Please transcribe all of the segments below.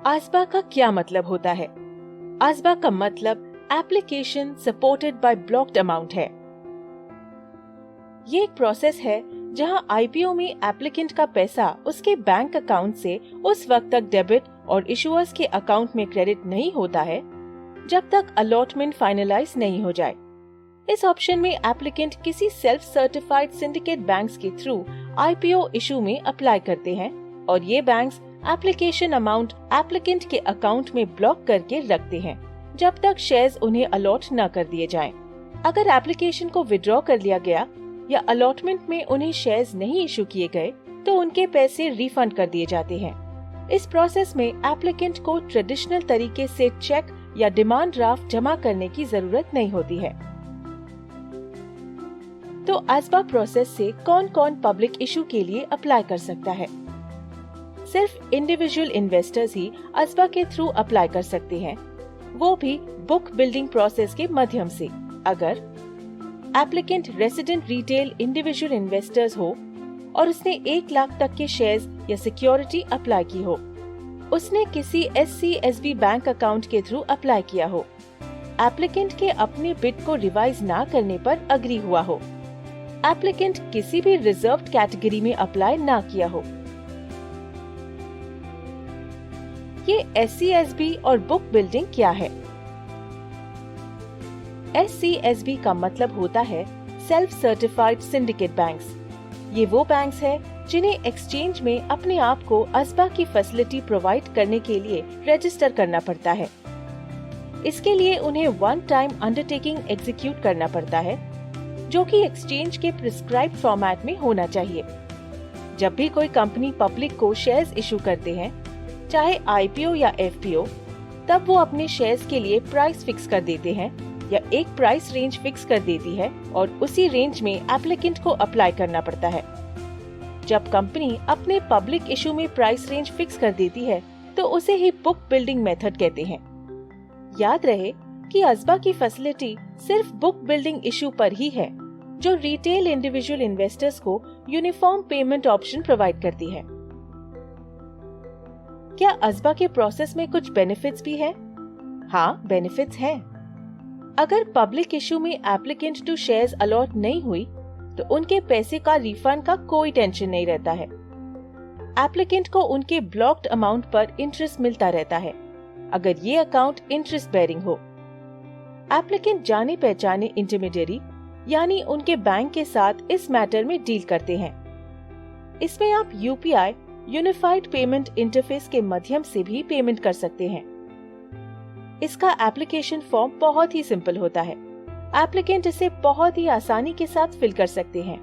आसबा का क्या मतलब होता है? आसबा का मतलब application supported by blocked amount है। ये एक प्रोसेस है जहां आईपीओ में एप्लीकेंट का पैसा उसके बैंक अकाउंट से उस वक्त तक डेबिट और इशुअर्स के अकाउंट में क्रेडिट नहीं होता है जब तक अलॉटमेंट फाइनलाइज नहीं हो जाए। इस ऑप्शन में एप्लीकेंट किसी सेल्फ सर्टिफाइड सिंडिकेट बैंक्स के थ्रू आईपीओ इशू में अप्लाई करते हैं और ये बैंक्स एप्लीकेशन अमाउंट एप्लीकेंट के अकाउंट में ब्लॉक करके रखते हैं जब तक शेयर्स उन्हें अलॉट न कर दिए जाएं। अगर एप्लीकेशन को विड्रॉ कर लिया गया या अलॉटमेंट में उन्हें शेयर्स नहीं इशू किए गए तो उनके पैसे रिफंड कर दिए जाते हैं। इस प्रोसेस में एप्लीकेंट को ट्रेडिशनल तरीके से चेक या डिमांड ड्राफ्ट जमा करने की जरूरत नहीं होती है। तो आसबा प्रोसेस से कौन कौन पब्लिक इशू के लिए अप्लाई कर सकता है? सिर्फ इंडिविजुअल इन्वेस्टर्स ही आसबा के थ्रू अप्लाई कर सकते हैं, वो भी बुक बिल्डिंग प्रोसेस के माध्यम से। अगर applicant resident retail individual investors हो और उसने 1 लाख तक के शेयर्स या सिक्योरिटी अप्लाई की हो, उसने किसी SCSB बैंक अकाउंट के थ्रू अप्लाई किया हो, एप्लीकेंट के अपने बिड को रिवाइज ना करने पर अग्री हुआ हो, एप्लीकेंट किसी भी रिजर्व्ड कैटेगरी में अप्लाई ना किया हो। ये SCSB और बुक बिल्डिंग क्या है? SCSB का मतलब होता है सेल्फ सर्टिफाइड सिंडिकेट बैंक्स। ये वो बैंक्स हैं जिन्हें एक्सचेंज में अपने आप को आसबा की फैसिलिटी प्रोवाइड करने के लिए रजिस्टर करना पड़ता है। इसके लिए उन्हें वन टाइम अंडरटेकिंग एग्जीक्यूट करना पड़ता है जो कि एक्सचेंज के प्रिस्क्राइब्ड फॉर्मेट में होना चाहिए। जब भी कोई कंपनी पब्लिक को शेयर्स इशू करते हैं, चाहे आईपीओ या एफपीओ, तब वो अपने शेयर्स के लिए प्राइस फिक्स कर देते हैं या एक प्राइस रेंज फिक्स कर देती है और उसी रेंज में एप्लीकेंट को अप्लाई करना पड़ता है। जब कंपनी अपने पब्लिक इशू में प्राइस रेंज फिक्स कर देती है तो उसे ही बुक बिल्डिंग मेथड कहते हैं। याद रहे कि आसबा की फैसिलिटी सिर्फ बुक बिल्डिंग इशू पर ही है, जो रिटेल इंडिविजुअल इन्वेस्टर्स को यूनिफॉर्म पेमेंट ऑप्शन प्रोवाइड करती है। क्या आसबा के प्रोसेस में कुछ बेनिफिट्स भी हैं? हाँ, बेनिफिट्स हैं। अगर पब्लिक इशू में एप्लीकेंट टू शेयर्स अलॉट नहीं हुई तो उनके पैसे का रिफंड का कोई टेंशन नहीं रहता है। एप्लीकेंट को उनके ब्लॉक्ड अमाउंट पर इंटरेस्ट मिलता रहता है अगर ये अकाउंट इंटरेस्ट बेयरिंग हो। एप्लीकेंट जाने पहचाने इंटरमीडियरी यानी उनके बैंक के साथ इस मैटर में डील करते हैं। इसमें आप यूपीआई यूनिफाइड पेमेंट इंटरफेस के माध्यम से भी पेमेंट कर सकते हैं। इसका एप्लीकेशन फॉर्म बहुत ही सिंपल होता है। एप्लीकेंट इसे बहुत ही आसानी के साथ फिल कर सकते हैं।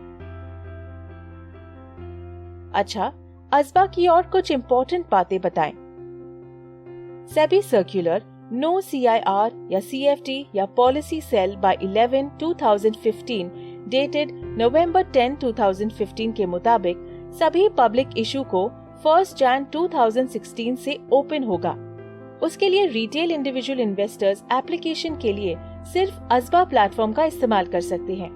अच्छा, आसबा की और कुछ इम्पोर्टेंट बातें बताएं। सेबी सर्कुलर नो CIR या CFT या पॉलिसी सेल बाय 11/2015 डेटेड नवंबर 10, 2015 के मुताबिक सभी पब्लिक इशू को 1 Jan 2016 से ओपन होगा। उसके लिए रिटेल इंडिविजुअल इन्वेस्टर्स एप्लीकेशन के लिए सिर्फ आसबा प्लेटफॉर्म का इस्तेमाल कर सकते हैं।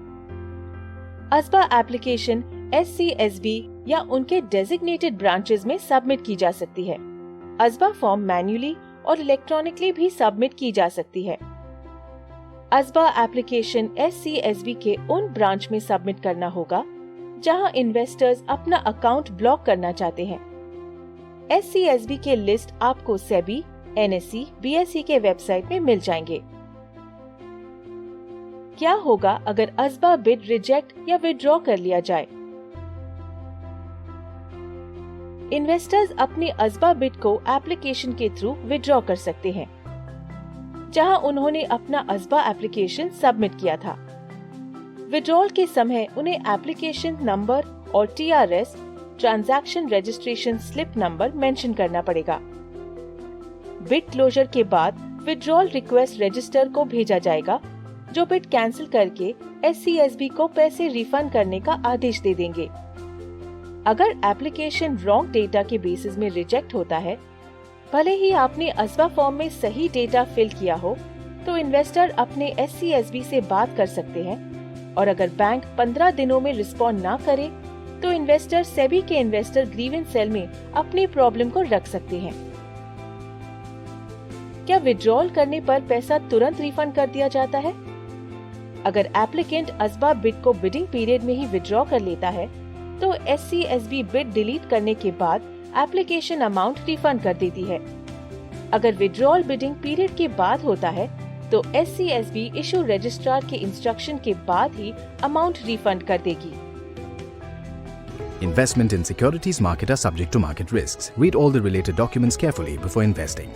आसबा एप्लीकेशन SCSB या उनके डेजिग्नेटेड ब्रांचेस में सबमिट की जा सकती है। आसबा फॉर्म मैन्युअली और इलेक्ट्रॉनिकली भी सबमिट की जा सकती है। आसबा एप्लीकेशन SCSB के उन ब्रांच में सबमिट करना होगा जहां इन्वेस्टर्स अपना अकाउंट ब्लॉक करना चाहते हैं। SCSB के लिस्ट आपको सेबी, NSE, BSE के वेबसाइट में मिल जाएंगे। क्या होगा अगर आसबा बिड रिजेक्ट या विड्रॉ कर लिया जाए? इन्वेस्टर्स अपनी आसबा बिड को एप्लीकेशन के थ्रू विड्रॉ कर सकते हैं जहां उन्होंने अपना आसबा एप्लीकेशन सबमिट किया था। विड्रॉल के समय उन्हें एप्लीकेशन नंबर और TRS transaction registration slip number mention करना पड़ेगा। बिड क्लोजर के बाद विड्रॉल रिक्वेस्ट रजिस्टर को भेजा जाएगा जो बिड कैंसिल करके SCSB को पैसे रिफंड करने का आदेश दे देंगे। अगर एप्लीकेशन रॉन्ग डेटा के बेसिस में रिजेक्ट होता है, भले ही आपने आसबा फॉर्म में सही डेटा फिल किया हो, तो इन्वेस्टर अपने SCSB से बात कर सकते हैं और अगर बैंक 15 दिनों में रिस्पॉन्ड ना करे तो इन्वेस्टर सेबी के इन्वेस्टर ग्रीवेंस सेल में अपनी प्रॉब्लम को रख सकते हैं। क्या विड्रॉल करने पर पैसा तुरंत रिफंड कर दिया जाता है? अगर एप्लीकेंट असबा बिड को बिडिंग पीरियड में ही विड्रॉ कर लेता है तो SCSB बिड डिलीट करने के बाद एप्लीकेशन अमाउंट रिफंड कर देती है। अगर विड्रॉल बिडिंग पीरियड के बाद होता है तो SCSB इशू रजिस्ट्रार के इंस्ट्रक्शन के बाद ही अमाउंट रिफंड कर देगी। Investment in securities market are subject to market risks. Read all the related documents carefully before investing.